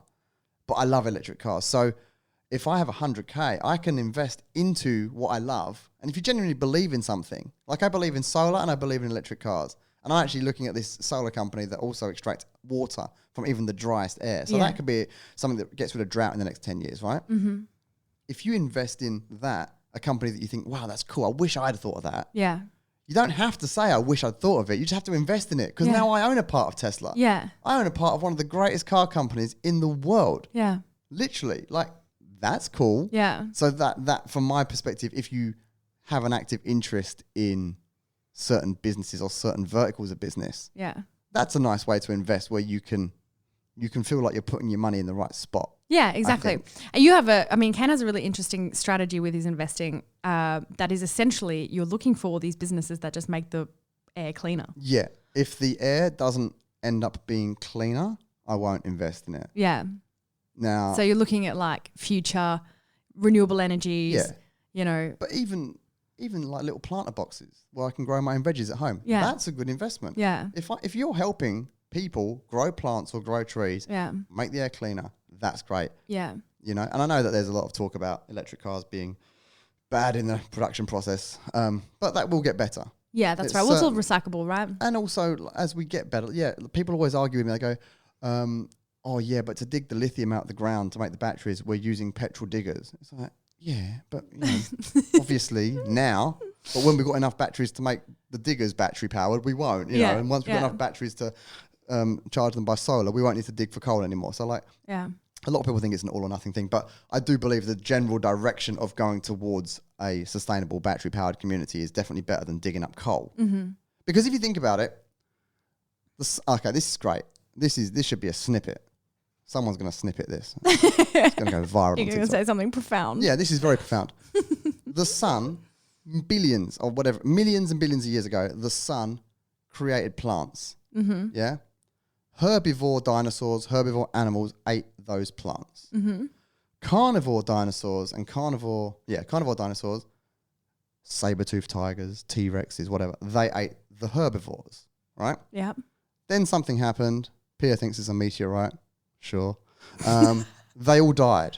But I love electric cars. So if I have 100K, I can invest into what I love. And if you genuinely believe in something, like I believe in solar and I believe in electric cars. And I'm actually looking at this solar company that also extracts water from even the driest air. So that could be something that gets rid of drought in the next 10 years, right? Mm-hmm. If you invest in that, a company that you think, wow, that's cool. I wish I'd thought of that. Yeah. You don't have to say, I wish I'd thought of it. You just have to invest in it because now I own a part of Tesla. Yeah. I own a part of one of the greatest car companies in the world. Yeah. Literally. Like, that's cool. Yeah. So that from my perspective, if you have an active interest in certain businesses or certain verticals of business, that's a nice way to invest where you can feel like you're putting your money in the right spot. Yeah, exactly. And Kane has a really interesting strategy with his investing that is essentially you're looking for these businesses that just make the air cleaner. Yeah. If the air doesn't end up being cleaner, I won't invest in it. Yeah. Now, so you're looking at like future renewable energies, But even like little planter boxes where I can grow my own veggies at home. Yeah. That's a good investment. Yeah. If you're helping people grow plants or grow trees, make the air cleaner, that's great. Yeah. And I know that there's a lot of talk about electric cars being bad in the production process, but that will get better. Yeah, that's right. Well, it's all recyclable, right? And also, as we get better, people always argue with me. They go, but to dig the lithium out of the ground to make the batteries, we're using petrol diggers. It's like, yeah, but obviously now, but when we've got enough batteries to make the diggers battery powered, we won't, and once we've got enough batteries to charge them by solar, we won't need to dig for coal anymore. So a lot of people think it's an all or nothing thing, but I do believe the general direction of going towards a sustainable battery powered community is definitely better than digging up coal. Mm-hmm. Because if you think about it, this is great. This should be a snippet. Someone's going to snippet this. It's going to go viral. You're going to say something profound. Yeah, this is very profound. The sun, millions and billions of years ago, the sun created plants. Mm-hmm. Yeah. herbivore dinosaurs, herbivore animals ate those plants. Carnivore dinosaurs and carnivore dinosaurs, saber-toothed tigers, T-Rexes, whatever, they ate the herbivores, right? Yeah. Then something happened. Peter thinks it's a meteorite. Sure. They all died.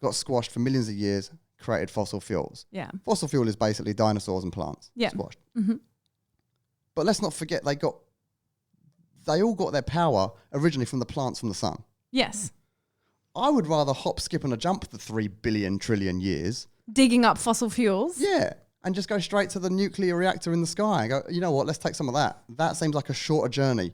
Got squashed for millions of years, created fossil fuels. Yeah. Fossil fuel is basically dinosaurs and plants. Yeah. Squashed. But let's not forget they all got their power originally from the plants from the sun. Yes. I would rather hop, skip and a jump the 3 billion trillion years. Digging up fossil fuels. Yeah. And just go straight to the nuclear reactor in the sky and go, you know what, let's take some of that. That seems like a shorter journey.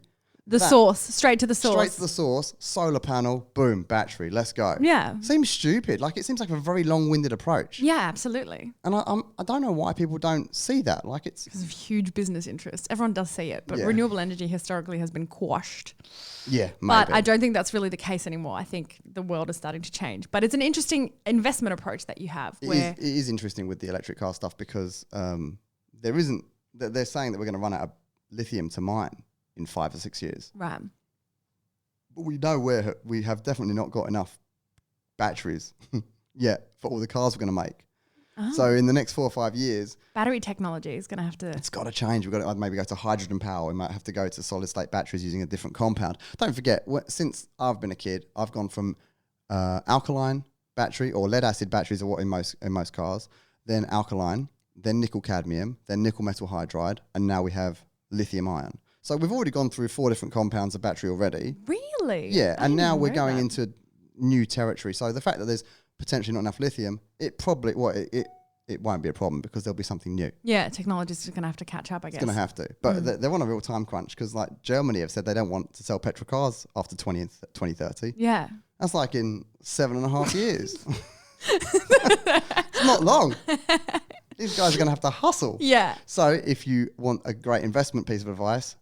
Source, straight to the source. Straight to the source, solar panel, boom, battery, let's go. Yeah. Seems stupid. Like, it seems like a very long-winded approach. Yeah, absolutely. And I don't know why people don't see that. Like, it's... Because of huge business interests. Everyone does see it, but Yeah. renewable energy historically has been quashed. Yeah, maybe. But I don't think that's really the case anymore. I think the world is starting to change. But it's an interesting investment approach that you have. It is interesting with the electric car stuff because they're saying that we're going to run out of lithium to mine in 5 or 6 years. Right. But we know we have definitely not got enough batteries yet for all the cars we're going to make. Oh. So in the next 4 or 5 years, Battery technology is going to have to... it's got to change. We've got to maybe go to hydrogen power. We might have to go to solid state batteries using a different compound. Don't forget, since I've been a kid, I've gone from alkaline battery or lead acid batteries are what in most cars, then alkaline, then nickel cadmium, then nickel metal hydride, and now we have lithium ion. So we've already gone through 4 different compounds of battery already. Really? Yeah, I and didn't now even we're know going that. into new territory. So the fact that there's potentially not enough lithium, it probably it won't be a problem because there'll be something new. Yeah, technology's just going to have to catch up, I guess. It's going to have to. But they're on a real time crunch because like Germany have said they don't want to sell petrol cars after 2030. Yeah. That's like in 7.5 years. It's not long. These guys are going to have to hustle. Yeah. So if you want a great investment piece of advice,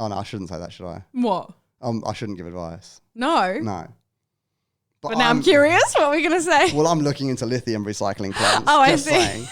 oh no, I shouldn't say that, should I? What? I shouldn't give advice. No. No. But now I'm curious. What are we going to say? Well, I'm looking into lithium recycling plants. Oh, I just see. saying.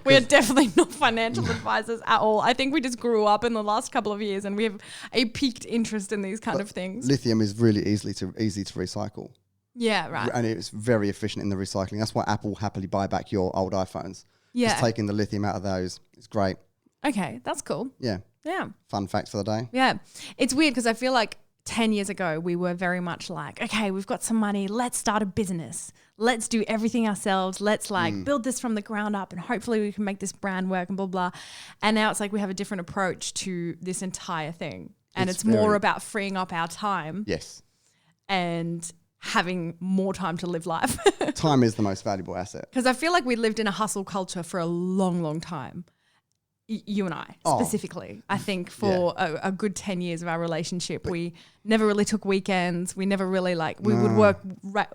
We're definitely not financial advisors at all. I think we just grew up in the last couple of years and we have a piqued interest in these kind of things. Lithium is really easy to recycle. Yeah, right. And it's very efficient in the recycling. That's why Apple happily buy back your old iPhones. Yeah. Just taking the lithium out of those. It's great. Okay, that's cool. Yeah. Yeah. Fun fact for the day. Yeah. It's weird because I feel like 10 years ago, we were very much like, okay, we've got some money. Let's start a business. Let's do everything ourselves. Let's build this from the ground up and hopefully we can make this brand work and blah, blah. And now it's like we have a different approach to this entire thing. And it's more about freeing up our time. Yes. And having more time to live life. Time is the most valuable asset. Because I feel like we lived in a hustle culture for a long, long time. You and I specifically, I think for a good 10 years of our relationship, we never really took weekends. We never really we would work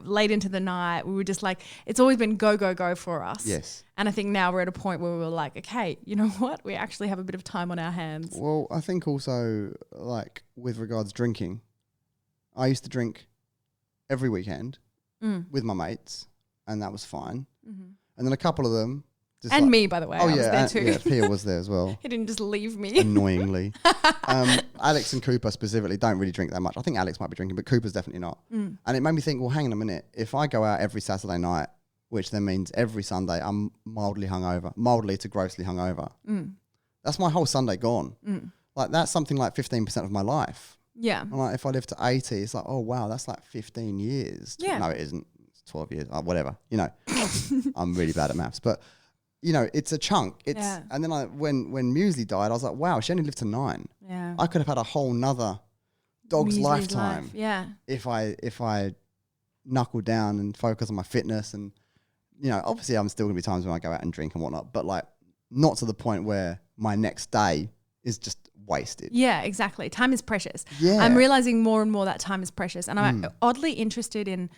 late into the night. We were just like, it's always been go, go, go for us. Yes. And I think now we're at a point where we were like, okay, you know what? We actually have a bit of time on our hands. Well, I think also like with regards drinking, I used to drink every weekend with my mates and that was fine. Mm-hmm. And then a couple of them, and me, by the way. I was there too. Yeah, Pia was there as well. He didn't just leave me. Annoyingly. Alex and Cooper specifically don't really drink that much. I think Alex might be drinking, but Cooper's definitely not. And it made me think, well, hang on a minute. If I go out every Saturday night, which then means every Sunday I'm mildly to grossly hungover, that's my whole Sunday gone. Like that's something like 15% of my life. Yeah. And like if I live to 80, it's like, oh, wow, that's like 15 years. Yeah. No, it isn't. It's 12 years. Whatever. You know, I'm really bad at maths, but you know, it's a chunk. And then when Muesli died, I was like, wow, she only lived to 9. Yeah. I could have had a whole nother dog's Muesli's lifetime. life. Yeah. If I knuckle down and focus on my fitness and, you know, obviously I'm still gonna be times when I go out and drink and whatnot, but like not to the point where my next day is just wasted. Yeah, exactly. Time is precious. Yeah. I'm realizing more and more that time is precious. And I'm oddly interested in,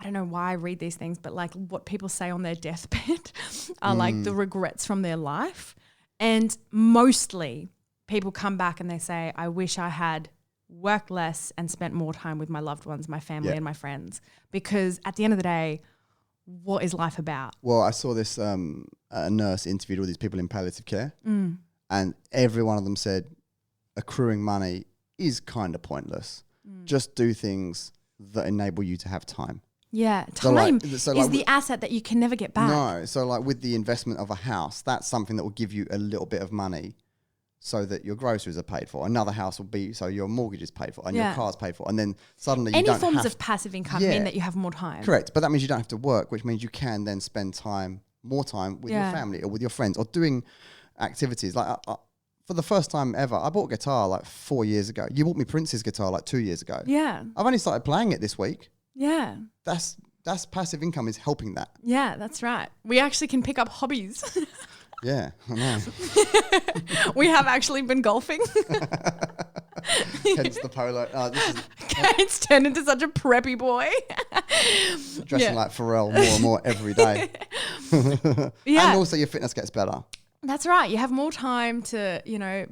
I don't know why I read these things, but like what people say on their deathbed are like the regrets from their life. And mostly people come back and they say, I wish I had worked less and spent more time with my loved ones, my family and my friends. Because at the end of the day, what is life about? Well, I saw this, a nurse interviewed all these people in palliative care and every one of them said accruing money is kind of pointless. Just do things that enable you to have time. Yeah, So time is the asset that you can never get back. No, so like with the investment of a house, that's something that will give you a little bit of money so that your groceries are paid for. Another house will be so your mortgage is paid for and your car's paid for. And then suddenly you don't have... Any forms of passive income mean that you have more time. Correct, but that means you don't have to work, which means you can then spend more time with your family or with your friends or doing activities. Like for the first time ever, I bought a guitar like 4 years ago. You bought me Prince's guitar like 2 years ago. Yeah. I've only started playing it this week. Yeah. That's passive income is helping that. Yeah, that's right. We actually can pick up hobbies. Yeah, I know. We have actually been golfing. Hence the polo. Kane's turned into such a preppy boy. Dressing like Pharrell more and more every day. Yeah. And also your fitness gets better. That's right. You have more time to,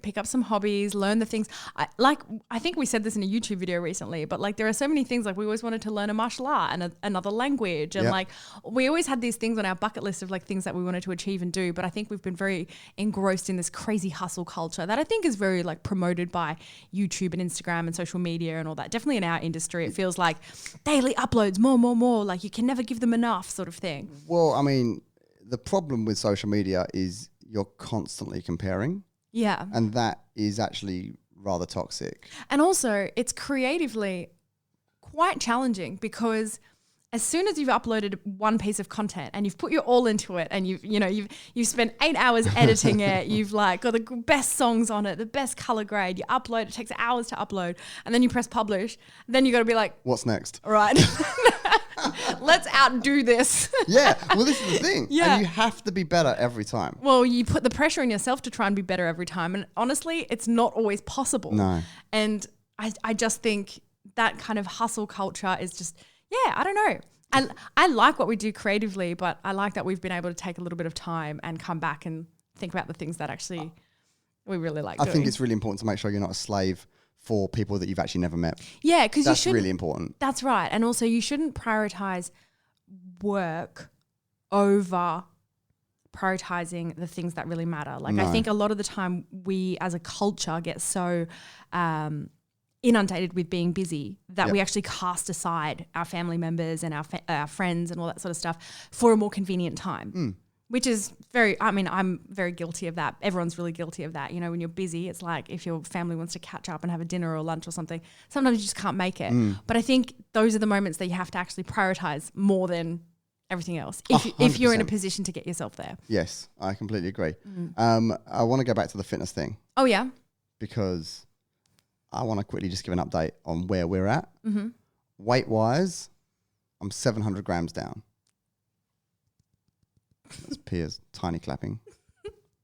pick up some hobbies, learn the things. I think we said this in a YouTube video recently, but like there are so many things. Like we always wanted to learn a martial art and another language, and like we always had these things on our bucket list of like things that we wanted to achieve and do. But I think we've been very engrossed in this crazy hustle culture that I think is very like promoted by YouTube and Instagram and social media and all that. Definitely in our industry, it feels like daily uploads, more. Like you can never give them enough, sort of thing. Well, I mean, the problem with social media is you're constantly comparing. Yeah. And that is actually rather toxic. And also it's creatively quite challenging because as soon as you've uploaded one piece of content and you've put your all into it and you've spent 8 hours editing it, you've like got the best songs on it, the best color grade, you upload, it takes hours to upload, and then you press publish, then you got to be like, what's next? Right. Let's outdo this. Yeah. Well, this is the thing. Yeah. And you have to be better every time. Well, you put the pressure on yourself to try and be better every time. And honestly, it's not always possible. No. And I just think that kind of hustle culture is just, I don't know. I like what we do creatively, but I like that we've been able to take a little bit of time and come back and think about the things that actually we really like doing. I think it's really important to make sure you're not a slave for people that you've actually never met. Yeah, because that's really important. That's right. And also you shouldn't prioritize work over prioritizing the things that really matter. Like I think a lot of the time we as a culture get so inundated with being busy that we actually cast aside our family members and our friends and all that sort of stuff for a more convenient time. Which is I'm very guilty of that. Everyone's really guilty of that. When you're busy, it's like if your family wants to catch up and have a dinner or lunch or something, sometimes you just can't make it. But I think those are the moments that you have to actually prioritize more than everything else if you're in a position to get yourself there. Yes, I completely agree. I want to go back to the fitness thing. Oh, yeah? Because I want to quickly just give an update on where we're at. Mm-hmm. Weight-wise, I'm 700 grams down. That's Pia's tiny clapping.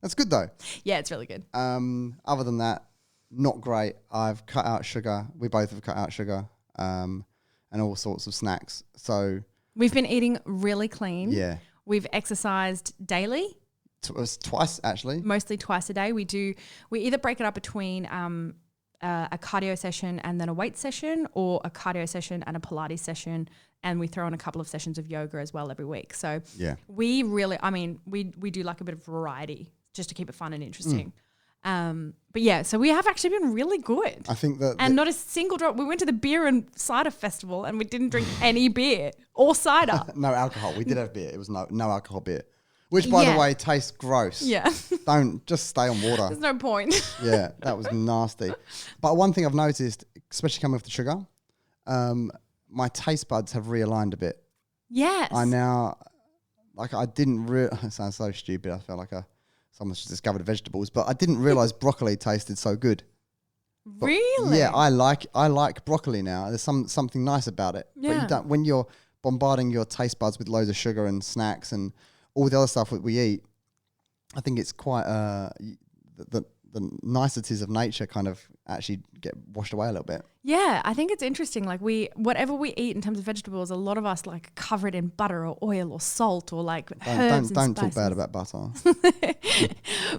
That's good though. Yeah, it's really good. Other than that, not great. I've cut out sugar. We both have cut out sugar and all sorts of snacks. So we've been eating really clean. Yeah. We've exercised daily. Twice actually. Mostly twice a day. We either break it up between a cardio session and then a weight session, or a cardio session and a Pilates session. And we throw in a couple of sessions of yoga as well every week. So we really, we do like a bit of variety just to keep it fun and interesting. But yeah, so we have actually been really good. I think that... And not a single drop. We went to the beer and cider festival and we didn't drink any beer or cider. No alcohol. We did have beer. It was no alcohol beer. Which, by the way, tastes gross. Yeah. Don't, just stay on water. There's no point. Yeah, that was nasty. But one thing I've noticed, especially coming off the sugar, my taste buds have realigned a bit. Yes. I now, I didn't it sounds so stupid. I feel like someone's just discovered vegetables, but I didn't realize broccoli tasted so good. But really? Yeah, I like broccoli now. There's something nice about it. Yeah. But you don't, when you're bombarding your taste buds with loads of sugar and snacks and all the other stuff that we eat, I think it's quite the niceties of nature kind of actually get washed away a little bit. Yeah, I think it's interesting. Like whatever we eat in terms of vegetables, a lot of us like cover it in butter or oil or salt or like herbs and don't spices. Talk bad about butter.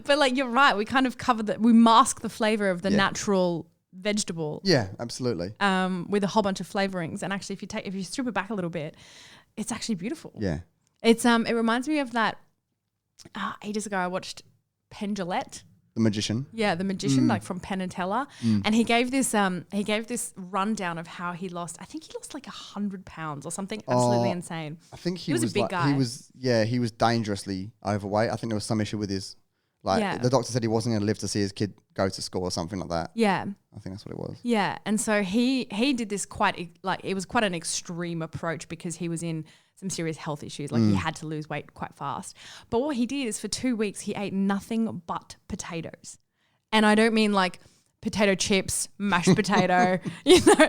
But like you're right, we kind of cover that. We mask the flavor of the natural vegetable. Yeah, absolutely. With a whole bunch of flavorings, and actually, if you strip it back a little bit, it's actually beautiful. Yeah, it's it reminds me of that. Ages ago, I watched Penn Jillette. The magician. Yeah, the magician, like from Penn and Teller. And he gave this rundown of how he lost, I think he lost like 100 pounds or something absolutely insane. I think he was a big guy. He was dangerously overweight. I think there was some issue with his, the doctor said he wasn't going to live to see his kid go to school or something like that. Yeah. I think that's what it was. Yeah. And so he did this it was quite an extreme approach because he was in some serious health issues. Like he had to lose weight quite fast. But what he did is for 2 weeks, he ate nothing but potatoes. And I don't mean like potato chips, mashed potato,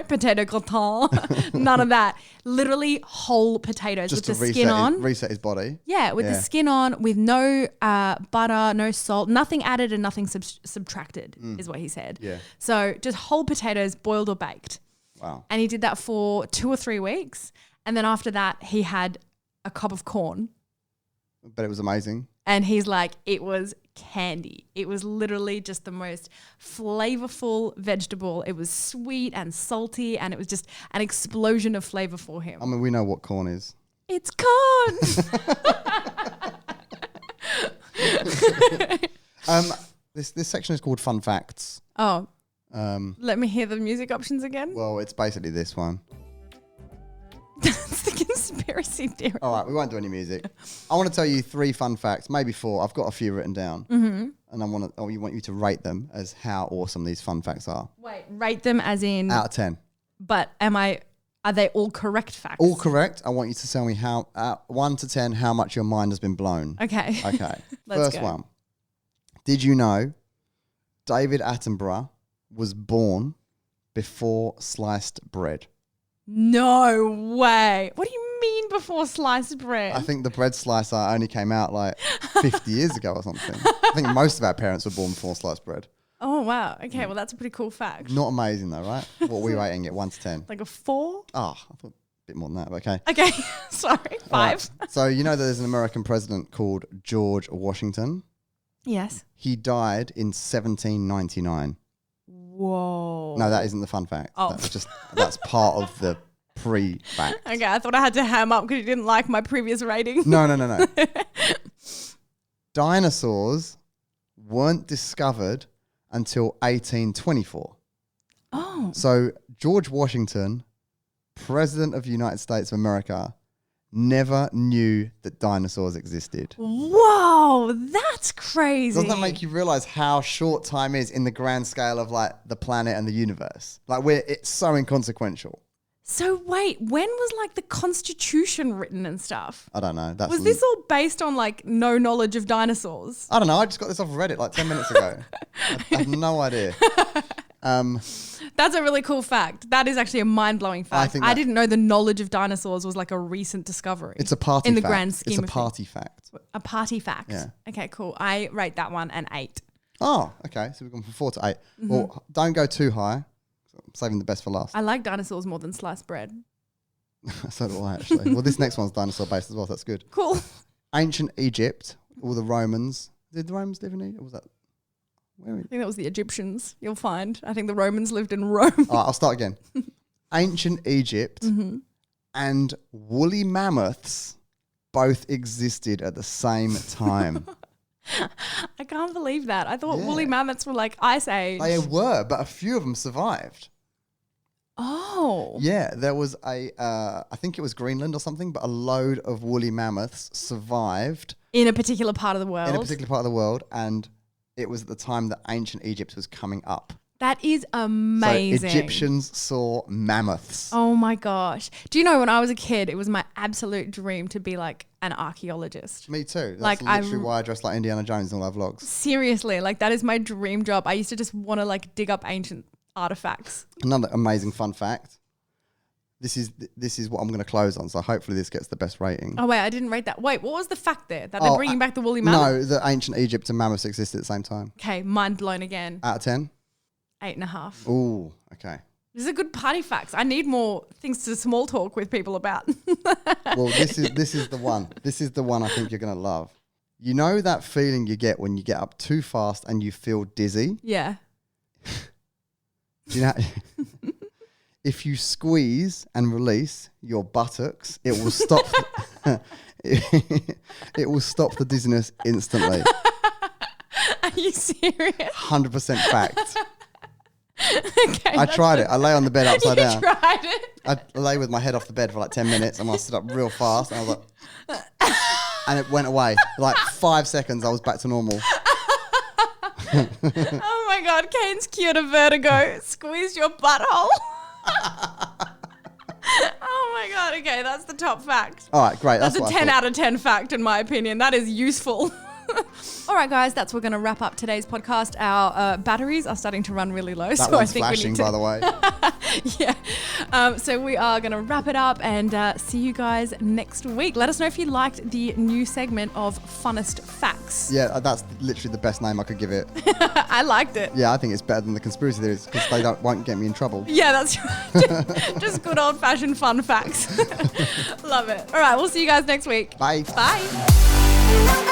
potato gratin, none of that. Literally whole potatoes Just with to the skin on. reset his body. Yeah, with the skin on, with no butter, no salt, nothing added and nothing subtracted is what he said. Yeah. So just whole potatoes, boiled or baked. Wow. And he did that for 2 or 3 weeks. And then after that, he had a cup of corn. But it was amazing. And he's like, it was candy. It was literally just the most flavorful vegetable. It was sweet and salty, and it was just an explosion of flavor for him. I mean, we know what corn is. It's corn. This section is called Fun Facts. Oh. Let me hear the music options again. Well, it's basically this one. That's the conspiracy theory. All right, we won't do any music. I want to tell you 3 fun facts, maybe 4. I've got a few written down. Mm-hmm. And I want you to rate them as how awesome these fun facts are. Wait, rate them as in... Out of 10. But are they all correct facts? All correct. I want you to tell me how, 1 to 10, how much your mind has been blown. Okay. Okay. Let's First go. one. Did you know David Attenborough was born before sliced bread? No way. What do you mean before sliced bread? I think the bread slicer only came out like 50 years ago or something. I think most of our parents were born before sliced bread. Oh, wow. Okay, well, that's a pretty cool fact. Not amazing though, right? What are we rating it, 1 to 10? Like a 4? Oh, I thought a bit more than that, but okay. Okay, sorry, 5. Right. So you know there's an American president called George Washington? Yes. He died in 1799. Whoa. No, that isn't the fun fact. Oh. That's part of the pre-fact. Okay, I thought I had to ham up because you didn't like my previous rating. No. Dinosaurs weren't discovered until 1824. Oh. So George Washington, President of the United States of America, never knew that dinosaurs existed. Whoa, that's crazy. Doesn't that make you realize how short time is in the grand scale of like the planet and the universe? Like it's so inconsequential. So wait, when was like the Constitution written and stuff? I don't know. Was this all based on like no knowledge of dinosaurs? I don't know. I just got this off Reddit like 10 minutes ago. I have no idea. That's a really cool fact. That is actually a mind-blowing fact. I didn't know the knowledge of dinosaurs was like a recent discovery. It's a party in the fact. grand scheme It's a party fact. A party fact. Yeah. Okay, cool. I rate that one an 8. Oh, okay. So we've gone from 4 to 8. Mm-hmm. Well, don't go too high. I'm saving the best for last. I like dinosaurs more than sliced bread. So do I, actually. Well, this next one's dinosaur-based as well, so that's good. Cool. Ancient Egypt, all the Romans. Did the Romans live in Egypt? Or was that... I think that was the Egyptians, you'll find. I think the Romans lived in Rome. All right, I'll start again. Ancient Egypt and woolly mammoths both existed at the same time. I can't believe that. I thought woolly mammoths were like Ice Age. They were, but a few of them survived. Oh. Yeah, there was I think it was Greenland or something, but a load of woolly mammoths survived. In a particular part of the world? In a particular part of the world, and it was at the time that ancient Egypt was coming up. That is amazing. So Egyptians saw mammoths. Oh my gosh. Do you know when I was a kid, it was my absolute dream to be like an archaeologist. Me too. That's like literally why I dress like Indiana Jones in all our vlogs. Seriously, like that is my dream job. I used to just want to like dig up ancient artifacts. Another amazing fun fact. This is what I'm going to close on, so hopefully this gets the best rating. Oh wait, I didn't rate that. Wait, what was the fact there? That they're bringing back the woolly mammoth? No, that ancient Egypt and mammoths existed at the same time. Okay, mind blown again. Out of 10? 8.5. Ooh, okay. These are good party facts. I need more things to small talk with people about. Well, this is the one. This is the one I think you're going to love. You know that feeling you get when you get up too fast and you feel dizzy? Yeah. Do you know? If you squeeze and release your buttocks, it will stop. It will stop the dizziness instantly. I Are you serious? 100% fact. Okay. I tried it. I lay on the bed upside down. You tried it? I lay with my head off the bed for like 10 minutes and I stood up real fast and I was like, and it went away. Like 5 seconds, I was back to normal. Oh my God, Kane's cured of vertigo. Squeeze your butthole. Oh my God, okay, that's the top fact. All right, great. That's a what 10 out of 10 fact in my opinion. That is useful. All right, guys, that's we're going to wrap up today's podcast. Our batteries are starting to run really low, That so I one's think flashing, we need to. by the way. Yeah. So we are going to wrap it up and see you guys next week. Let us know if you liked the new segment of Funnest Facts. Yeah, that's literally the best name I could give it. I liked it. Yeah, I think it's better than the conspiracy theories because they won't get me in trouble. Yeah, that's right. Just good old-fashioned fun facts. Love it. All right, we'll see you guys next week. Bye. Bye.